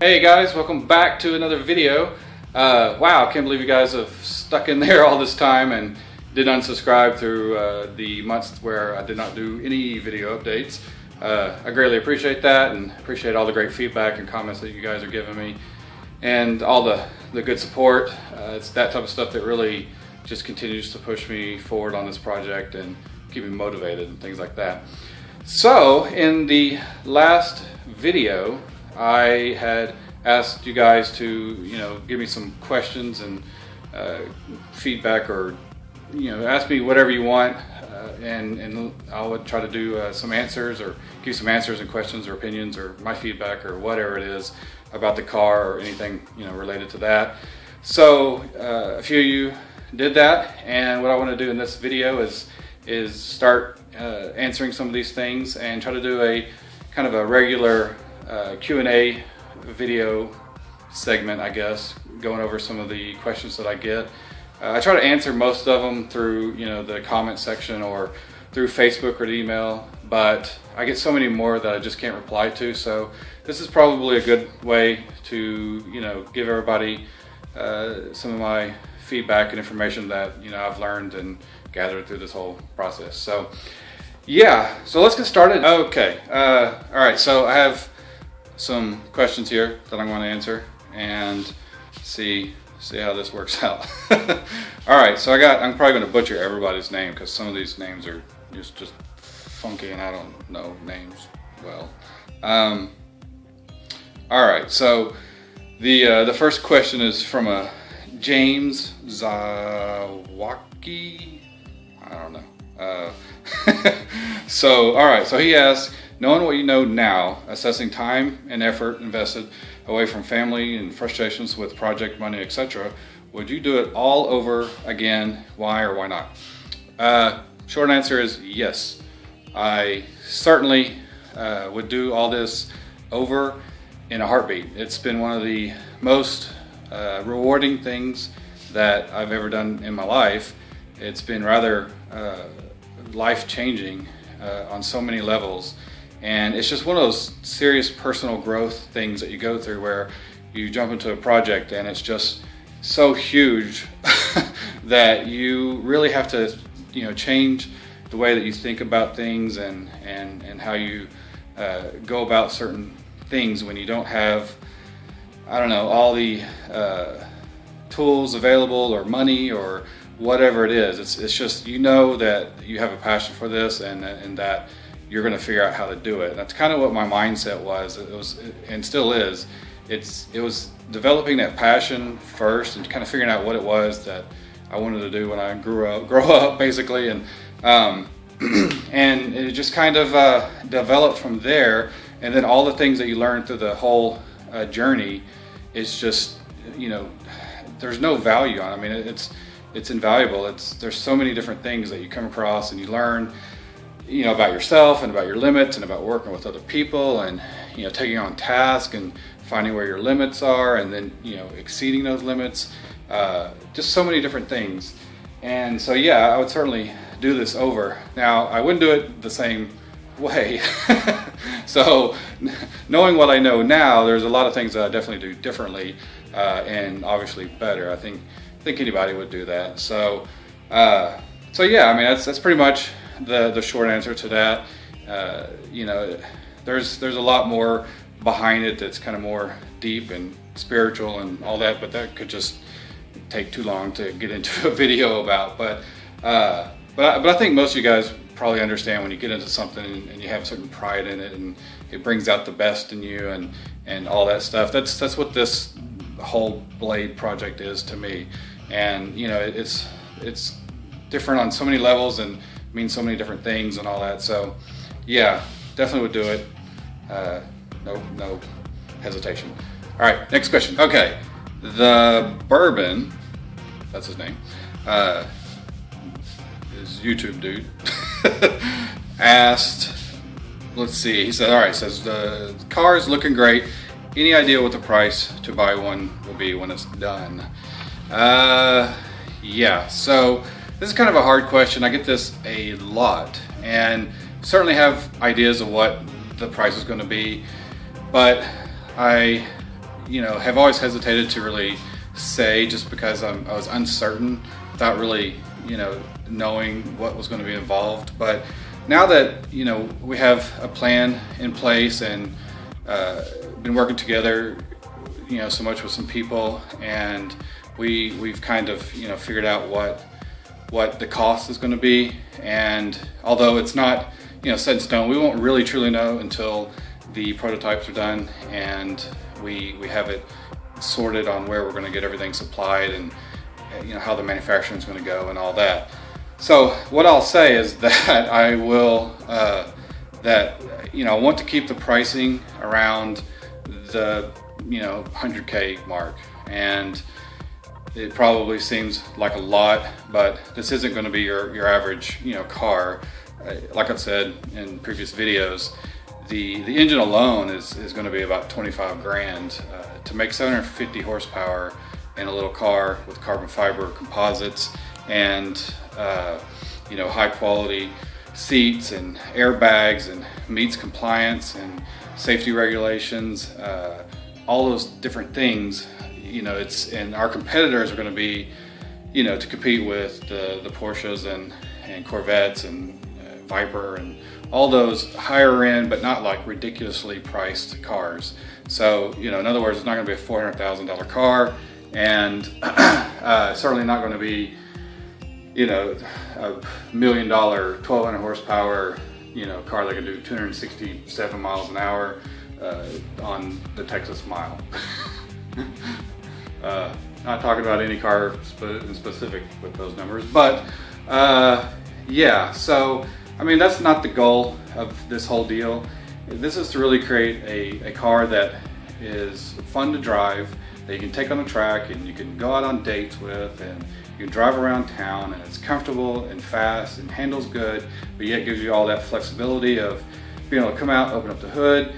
Hey guys, welcome back to another video. Wow, I can't believe you guys have stuck in there all this time and did unsubscribe through the months where I did not do any video updates. I greatly appreciate that and appreciate all the great feedback and comments that you guys are giving me and all the good support. It's that type of stuff that really just continues to push me forward on this project and keep me motivated and things like that. So in the last video, I had asked you guys to, give me some questions and feedback, or ask me whatever you want, and I would try to do some answers, or give some answers and questions or opinions or my feedback or whatever it is about the car or anything related to that. So a few of you did that, and what I want to do in this video is start answering some of these things and try to do a kind of a regular Q&A video segment, I guess, going over some of the questions that I get. I try to answer most of them through the comment section or through Facebook or email, but I get so many more that I just can't reply to. So this is probably a good way to give everybody some of my feedback and information that I've learned and gathered through this whole process. So yeah, so let's get started. Okay, all right, so I have some questions here that I'm going to answer and see how this works out. All right, so I'm probably going to butcher everybody's name because some of these names are just funky and I don't know names well. All right, so the first question is from a James Zawaki. I don't know. So all right, so he asks, knowing what you know now, assessing time and effort invested away from family and frustrations with project money, etc., would you do it all over again? Why or why not? Short answer is yes. I certainly would do all this over in a heartbeat. It's been one of the most rewarding things that I've ever done in my life. It's been rather life-changing on so many levels. And it's just one of those serious personal growth things that you go through where you jump into a project and it's just so huge that you really have to change the way that you think about things and how you go about certain things when you don't have, I don't know, all the tools available or money or whatever it is. It's just that you have a passion for this and that you're going to figure out how to do it. That's kind of what my mindset was. It was, and still is. It was developing that passion first and kind of figuring out what it was that I wanted to do when I grow up, basically, and and it just kind of developed from there. And then all the things that you learn through the whole journey, it's just there's no value on it. I mean, it's invaluable. There's so many different things that you come across and you learn. About yourself and about your limits and about working with other people and taking on tasks and finding where your limits are and then exceeding those limits, just so many different things. And so yeah, I would certainly do this over. Now I wouldn't do it the same way. So knowing what I know now, there's a lot of things that I definitely do differently and obviously better. I think anybody would do that. So yeah, I mean that's pretty much the short answer to that. There's a lot more behind it that's kind of more deep and spiritual and all that, but that could just take too long to get into a video about. But I think most of you guys probably understand when you get into something and you have certain pride in it and it brings out the best in you and all that stuff. That's what this whole Blade project is to me. And it's different on so many levels and means so many different things and all that. So yeah, definitely would do it. No hesitation. All right, next question. Okay, the Bourbon, that's his name, his YouTube dude, asked, let's see, he said, all right, says the car is looking great. Any idea what the price to buy one will be when it's done? Yeah, so this is kind of a hard question. I get this a lot and certainly have ideas of what the price is going to be, but I have always hesitated to really say, just because I was uncertain without really, knowing what was going to be involved. But now that, we have a plan in place and been working together, so much with some people, and we've kind of, figured out what the cost is going to be. And although it's not, set in stone, we won't really truly know until the prototypes are done and we have it sorted on where we're going to get everything supplied, and how the manufacturing is going to go and all that. So what I'll say is that I will I want to keep the pricing around the 100K mark, and it probably seems like a lot, but this isn't going to be your average car. Like I've said in previous videos, the engine alone is going to be about 25 grand. To make 750 horsepower in a little car with carbon fiber composites and high quality seats and airbags and meets compliance and safety regulations, all those different things, and our competitors are going to be, to compete with the Porsches and Corvettes and Viper and all those higher end but not like ridiculously priced cars. So in other words, it's not going to be a $400,000 car, and certainly not going to be a $1 million 1200 horsepower car that can do 267 miles an hour on the Texas mile. Not talking about any car in specific with those numbers, but yeah, so I mean, that's not the goal of this whole deal. This is to really create a car that is fun to drive, that you can take on the track and you can go out on dates with, and you can drive around town, and it's comfortable and fast and handles good, but yet gives you all that flexibility of being able to come out, open up the hood,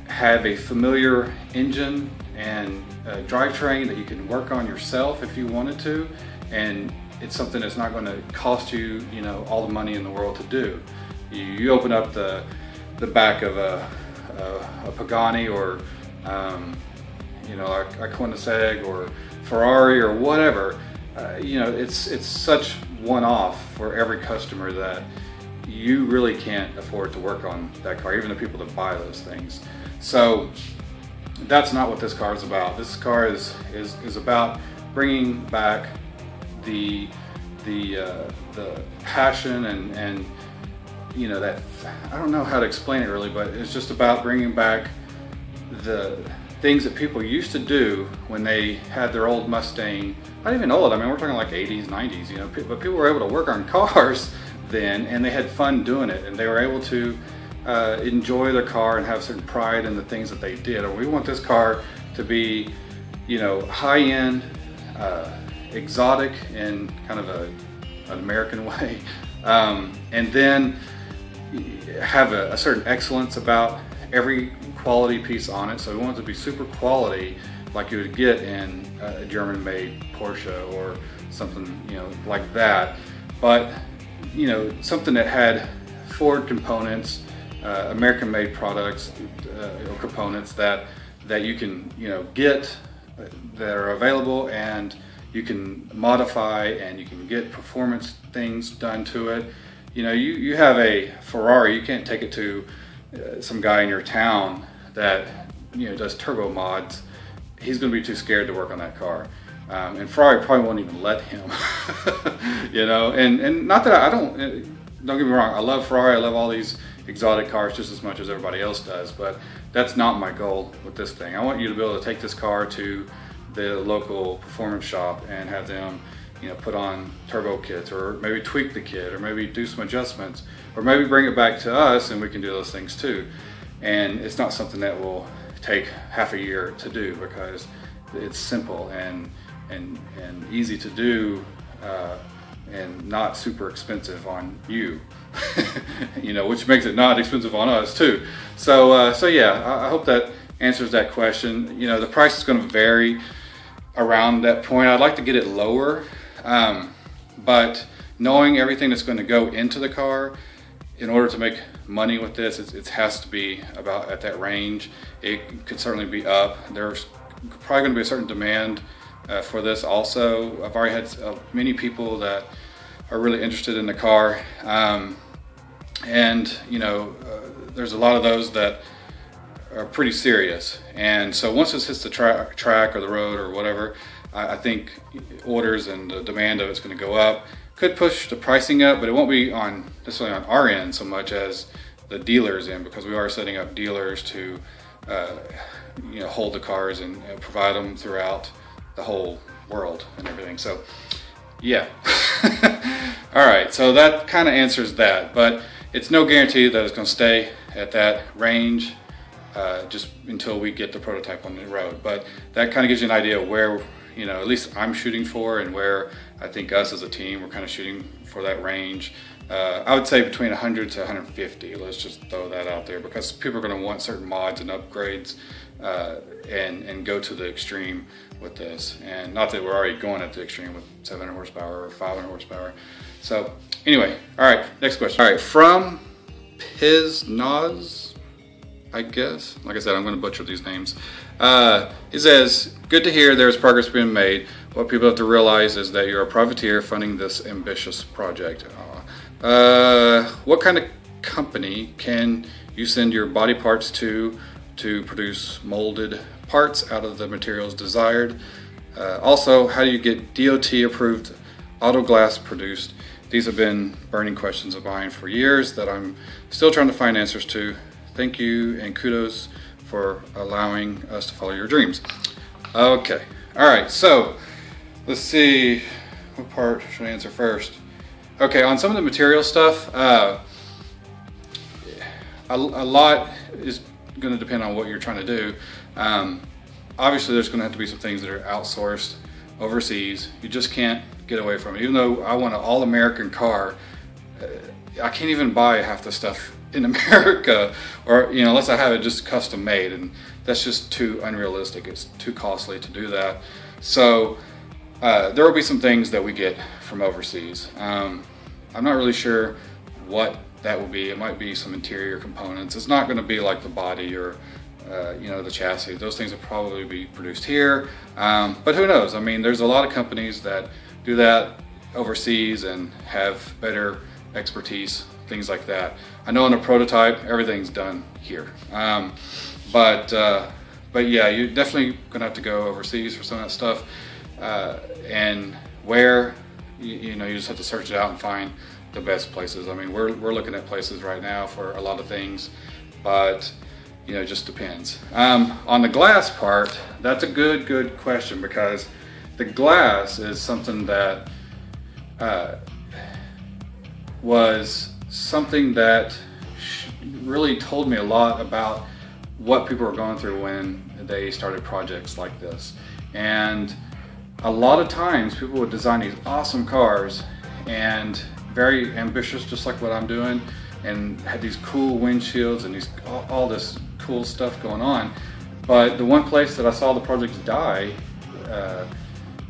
have a familiar engine and a drivetrain that you can work on yourself if you wanted to, and it's something that's not going to cost you, all the money in the world to do. You open up the back of a Pagani or a Koenigsegg or Ferrari or whatever, it's such one-off for every customer that you really can't afford to work on that car, even the people that buy those things. So that's not what this car is about. This car is about bringing back the passion and that, I don't know how to explain it really, but it's just about bringing back the things that people used to do when they had their old Mustang. Not even old, I mean, we're talking like 80s, 90s, but people were able to work on cars then, and they had fun doing it, and they were able to enjoy their car and have certain pride in the things that they did. Or we want this car to be, high-end, exotic in kind of an American way, and then have a certain excellence about every quality piece on it. So we want it to be super quality, like you would get in a German-made Porsche or something, like that. But something that had Ford components, American-made products or components that you can get, that are available, and you can modify and you can get performance things done to it. You have a Ferrari, you can't take it to some guy in your town that does turbo mods. He's going to be too scared to work on that car, and Ferrari probably won't even let him. And not that I don't get me wrong, I love Ferrari, I love all these exotic cars just as much as everybody else does, but that's not my goal with this thing. I want you to be able to take this car to the local performance shop and have them put on turbo kits, or maybe tweak the kit, or maybe do some adjustments, or maybe bring it back to us and we can do those things too. And it's not something that will take half a year to do, because it's simple and easy to do, and not super expensive on you, which makes it not expensive on us too. So yeah, I hope that answers that question. The price is going to vary around that point. I'd like to get it lower, but knowing everything that's going to go into the car, in order to make money with this, it has to be about at that range. It could certainly be up. There's probably going to be a certain demand for this also. I've already had many people that are really interested in the car, and you know, there's a lot of those that are pretty serious, and so once this hits the track or the road or whatever, I think orders and the demand of it's going to go up. Could push the pricing up, but it won't be necessarily on our end so much as the dealers end, because we are setting up dealers to you know, hold the cars and provide them throughout the whole world and everything. So yeah. All right, so that kind of answers that, but it's no guarantee that it's going to stay at that range just until we get the prototype on the road. But that kind of gives you an idea of where, you know, at least I'm shooting for, and where I think us as a team, we're kind of shooting for that range. I would say between 100 to 150. Let's just throw that out there, because people are going to want certain mods and upgrades and go to the extreme with this. And not that we're already going at the extreme with 700 horsepower or 500 horsepower. So anyway, all right, next question. All right, from Piznaz, I guess. Like I said, I'm going to butcher these names. He says, good to hear there's progress being made. What people have to realize is that you're a privateer funding this ambitious project. What kind of company can you send your body parts to produce molded parts out of the materials desired? Also, how do you get DOT approved auto glass produced? These have been burning questions of mine for years that I'm still trying to find answers to. Thank you and kudos for allowing us to follow your dreams. Okay, all right, so let's see, what part should I answer first? Okay, on some of the material stuff, a lot is going to depend on what you're trying to do. Obviously, there's going to have to be some things that are outsourced overseas. You just can't get away from it. Even though I want an all-American car, I can't even buy half the stuff in America, or you know, unless I have it just custom made, and that's just too unrealistic. It's too costly to do that. So there will be some things that we get from overseas. I'm not really sure what that will be. It might be some interior components. It's not going to be like the body or you know, the chassis. Those things will probably be produced here, but who knows? I mean, there's a lot of companies that do that overseas and have better expertise, things like that. I know in a prototype everything's done here, but yeah, you're definitely gonna have to go overseas for some of that stuff, and where, you know, you just have to search it out and find the best places. I mean, we're looking at places right now for a lot of things, but you know, it just depends. On the glass part, that's a good question, because the glass is something that was something that really told me a lot about what people were going through when they started projects like this. And a lot of times people would design these awesome cars and very ambitious, just like what I'm doing, and had these cool windshields and these all this cool stuff going on. But the one place that I saw the projects die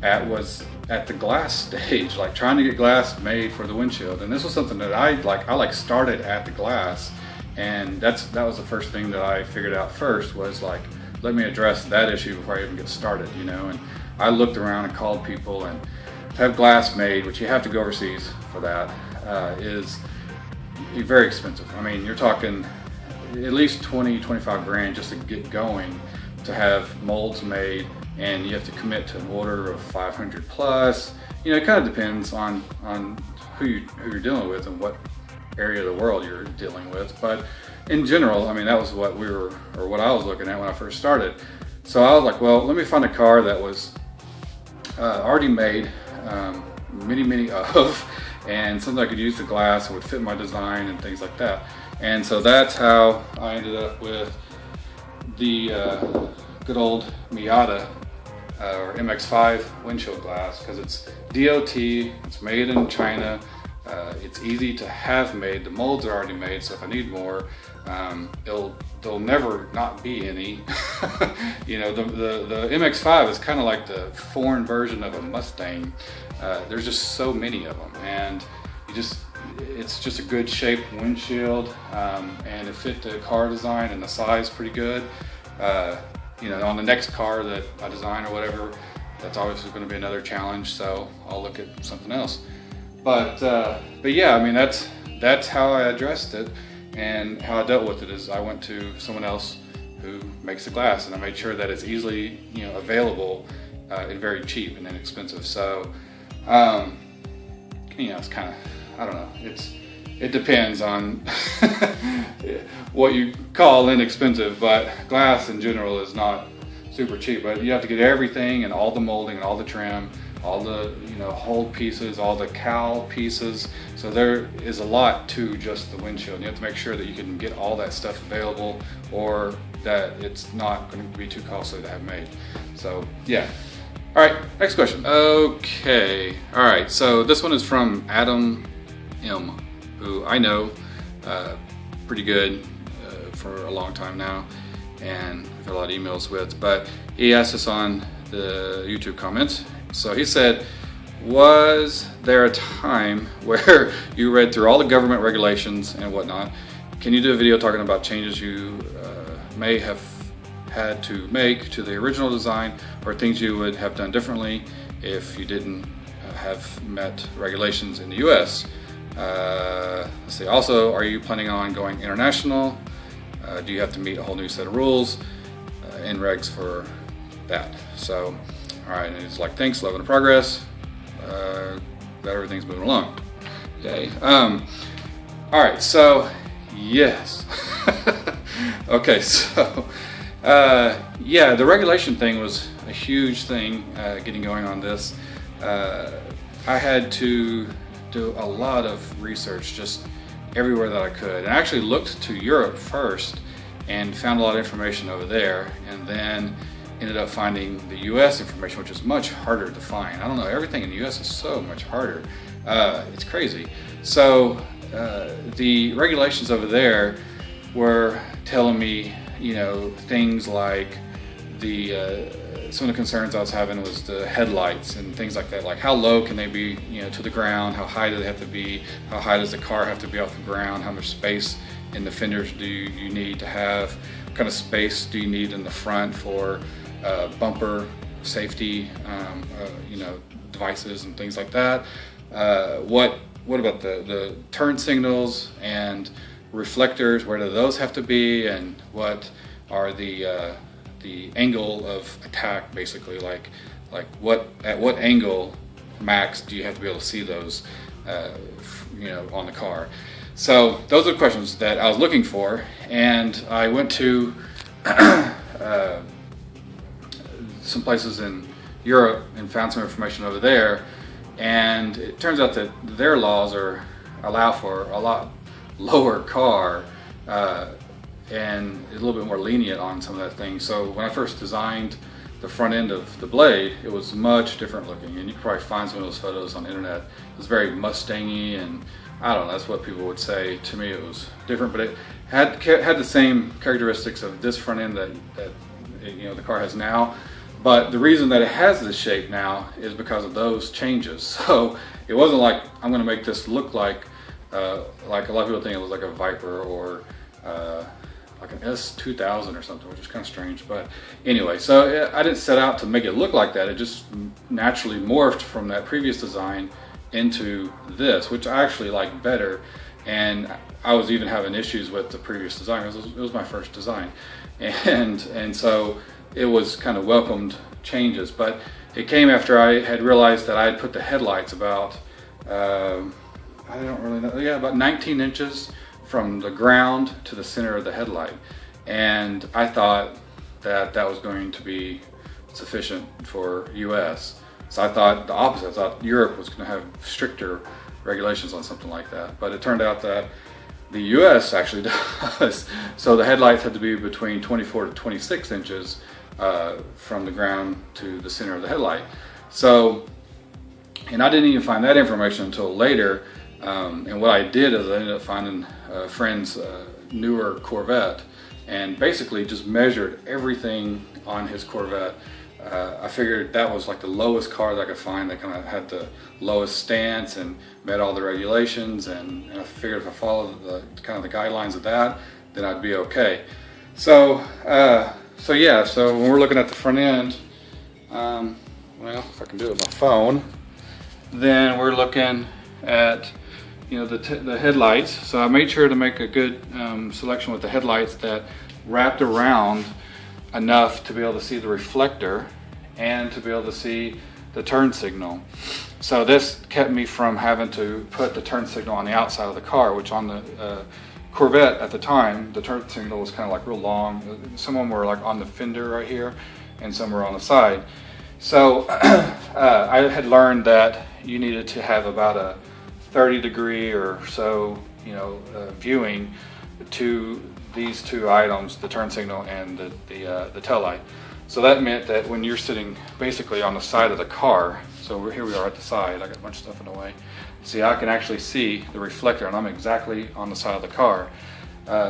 at was at the glass stage, like trying to get glass made for the windshield. And this was something that I started at the glass, and that was the first thing that I figured out first, was like, let me address that issue before I even get started, you know. And I looked around and called people, and to have glass made, which you have to go overseas for that, is very expensive. I mean, you're talking at least 20-25 grand just to get going, to have molds made, and you have to commit to an order of 500 plus. You know, it kind of depends on who you're dealing with and what area of the world you're dealing with. But in general, I mean, that was what what I was looking at when I first started. So I was like, well, let me find a car that was already made, many of, and something I could use the glass and would fit my design and things like that. And so that's how I ended up with the good old Miata or MX-5 windshield glass, because it's DOT, it's made in China, it's easy to have made, the molds are already made, so if I need more, there'll never not be any. You know, the MX-5 is kind of like the foreign version of a Mustang. There's just so many of them, and it's just a good shaped windshield, and it fit the car design and the size pretty good. you know, on the next car that I design or whatever, that's obviously going to be another challenge. So I'll look at something else. But yeah, I mean, that's how I addressed it, and how I dealt with it is I went to someone else who makes the glass, and I made sure that it's easily, you know, available and very cheap and inexpensive. So you know, it's kind of, I don't know, it depends on what you call inexpensive, but glass in general is not super cheap. But you have to get everything, and all the molding and all the trim, all the, you know, hold pieces, all the cowl pieces. So there is a lot to just the windshield. You have to make sure that you can get all that stuff available, or that it's not going to be too costly to have made. So yeah. All right, next question. Okay, all right, so this one is from Adam M, who I know pretty good for a long time now, and I've had a lot of emails with, but he asked us on the YouTube comments. So he said, was there a time where you read through all the government regulations and whatnot? Can you do a video talking about changes you may have had to make to the original design, or things you would have done differently if you didn't have met regulations in the US? Let's see, also, are you planning on going international? Do you have to meet a whole new set of rules and regs for that? So, all right, and it's like, thanks, loving the progress. Glad everything's moving along. Okay. All right, so yes. Okay, so yeah, the regulation thing was a huge thing getting going on this. I had to do a lot of research just everywhere that I could, and I actually looked to Europe first and found a lot of information over there, and then ended up finding the US information, which is much harder to find. I don't know, everything in the US is so much harder. It's crazy. So the regulations over there were telling me, you know, things like some of the concerns I was having was the headlights and things like that. Like, how low can they be, you know, to the ground? How high do they have to be? How high does the car have to be off the ground? How much space in the fenders do you need to have? What kind of space do you need in the front for bumper safety, you know, devices and things like that? What about the turn signals and reflectors? Where do those have to be? And what are the angle of attack, basically, like at what angle max do you have to be able to see those, you know, on the car? So those are the questions that I was looking for, and I went to some places in Europe and found some information over there, and it turns out that their laws allow for a lot lower car and a little bit more lenient on some of that thing. So when I first designed the front end of the blade, it was much different looking, and you can probably find some of those photos on the internet. It was very Mustangy, and I don't know, that's what people would say. To me it was different, but it had the same characteristics of this front end that you know, the car has now. But the reason that it has this shape now is because of those changes. So it wasn't like, I'm going to make this look like a lot of people think it was like a Viper or like an S2000 or something, which is kind of strange. But anyway, so I didn't set out to make it look like that. It just naturally morphed from that previous design into this, which I actually like better. And I was even having issues with the previous design. It was my first design, and so it was kind of welcomed changes. But it came after I had realized that I had put the headlights about I don't really know, yeah, about 19 inches from the ground to the center of the headlight, and I thought that that was going to be sufficient for US. So I thought the opposite. I thought Europe was going to have stricter regulations on something like that, but it turned out that the US actually does. So the headlights had to be between 24 to 26 inches from the ground to the center of the headlight. So, and I didn't even find that information until later. And what I did is I ended up finding a friend's newer Corvette, and basically just measured everything on his Corvette. I figured that was like the lowest car that I could find that kind of had the lowest stance and met all the regulations, and I figured if I followed the kind of the guidelines of that, then I'd be okay. So so yeah, so when we're looking at the front end, well, if I can do it with my phone, then we're looking at, you know, the headlights. So I made sure to make a good selection with the headlights that wrapped around enough to be able to see the reflector and to be able to see the turn signal. So this kept me from having to put the turn signal on the outside of the car, which on the Corvette at the time, the turn signal was kind of like real long. Some of them were like on the fender right here, and some were on the side. So I had learned that you needed to have about a 30-degree or so, you know, viewing to these two items, the turn signal and the tail light. So that meant that when you're sitting basically on the side of the car, so here we are at the side, I got a bunch of stuff in the way. See, I can actually see the reflector, and I'm exactly on the side of the car.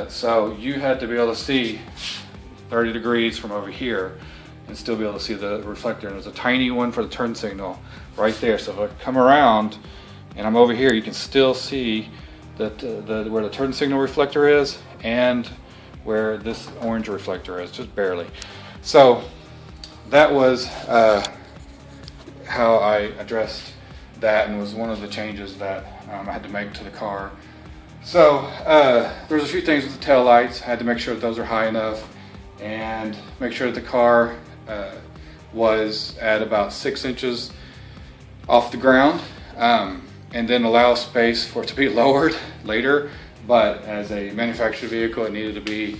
So you had to be able to see 30 degrees from over here and still be able to see the reflector. And there's a tiny one for the turn signal right there. So if I come around and I'm over here, you can still see that where the turn signal reflector is and where this orange reflector is, just barely. So that was how I addressed that, and was one of the changes that I had to make to the car. So there was a few things with the tail lights. I had to make sure that those are high enough and make sure that the car was at about 6 inches off the ground, and then allow space for it to be lowered later. But as a manufactured vehicle, it needed to be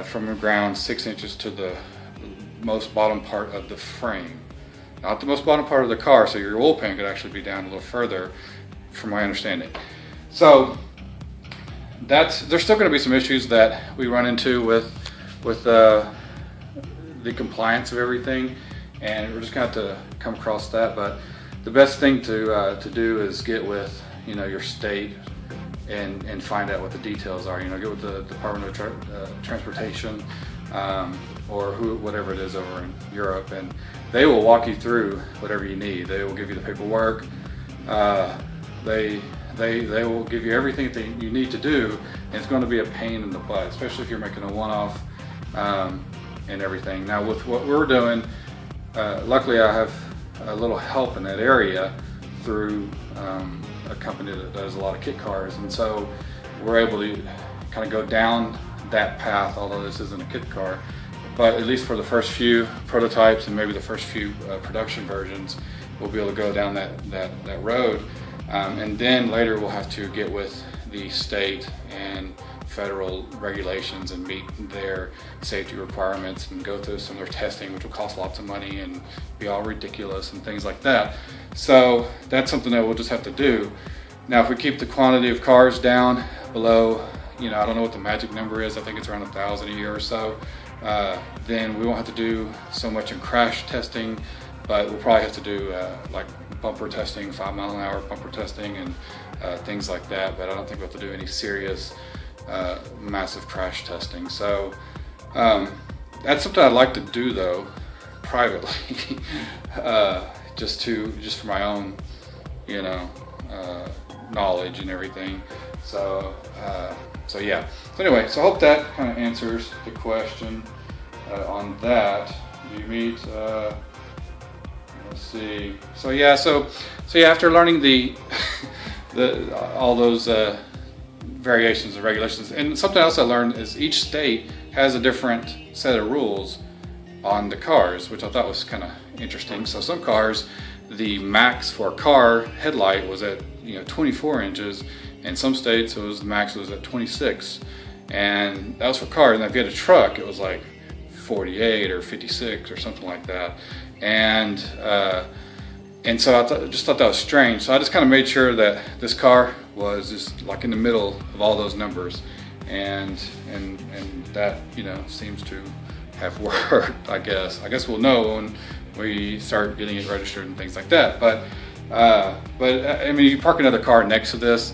from the ground 6 inches to the most bottom part of the frame. Not the most bottom part of the car, so your oil pan could actually be down a little further, from my understanding. So there's still going to be some issues that we run into with the compliance of everything, and we're just going to have to come across that. But the best thing to do is get with, you know, your state and find out what the details are. You know, get with the Department of Transportation, or whatever it is over in Europe, and they will walk you through whatever you need. They will give you the paperwork. They will give you everything that you need to do, and it's going to be a pain in the butt, especially if you're making a one-off and everything. Now with what we're doing, luckily I have a little help in that area through a company that does a lot of kit cars, and so we're able to kind of go down that path, although this isn't a kit car. But at least for the first few prototypes and maybe the first few production versions, we'll be able to go down that road. And then later we'll have to get with the state and federal regulations and meet their safety requirements and go through some of their testing, which will cost lots of money and be all ridiculous and things like that. So that's something that we'll just have to do. Now, if we keep the quantity of cars down below, you know, I don't know what the magic number is, I think it's around 1,000 a year or so, then we won't have to do so much in crash testing, but we'll probably have to do like bumper testing, 5 mile an hour bumper testing, and things like that. But I don't think we'll have to do any serious massive crash testing. So that's something I'd like to do though, privately, just for my own, you know, knowledge and everything. So yeah. So anyway, so I hope that kind of answers the question on that. Do you meet? Let's see. So yeah. So yeah. After learning the all those variations and regulations, and something else I learned is each state has a different set of rules on the cars, which I thought was kind of interesting. So some cars, the max for a car headlight was at 24 inches. In some states, the max was at 26, and that was for cars. And if you had a truck, it was like 48 or 56 or something like that. And so I just thought that was strange. So I just kind of made sure that this car was just like in the middle of all those numbers, and that seems to have worked. I guess we'll know when we start getting it registered and things like that. But I mean, you park another car next to this,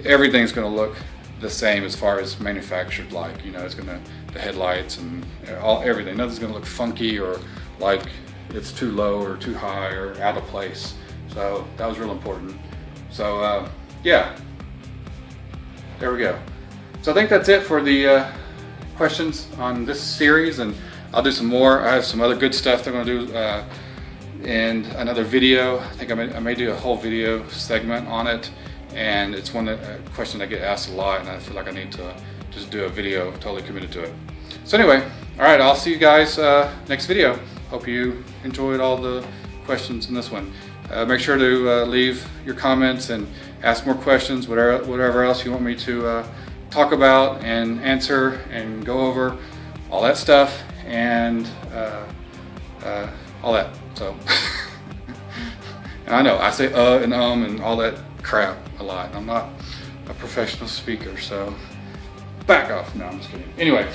everything's going to look the same as far as manufactured like. It's going to, the headlights and everything. Nothing's going to look funky or like it's too low or too high or out of place. So that was real important. So yeah, there we go. So I think that's it for the questions on this series, and I'll do some more. I have some other good stuff that I'm going to do and another video. I think I may do a whole video segment on it, and it's a question I get asked a lot, and I feel like I need to just do a video totally committed to it. So anyway, all right, I'll see you guys next video. Hope you enjoyed all the questions in this one. Make sure to leave your comments and ask more questions, whatever else you want me to talk about and answer and go over, all that stuff, and all that. So, and I know I say and all that crap a lot. I'm not a professional speaker, so back off. No, I'm just kidding. Anyway,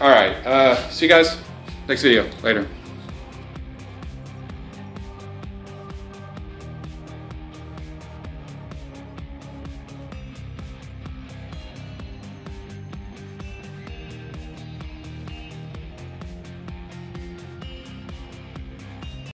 all right. See you guys next video. Later.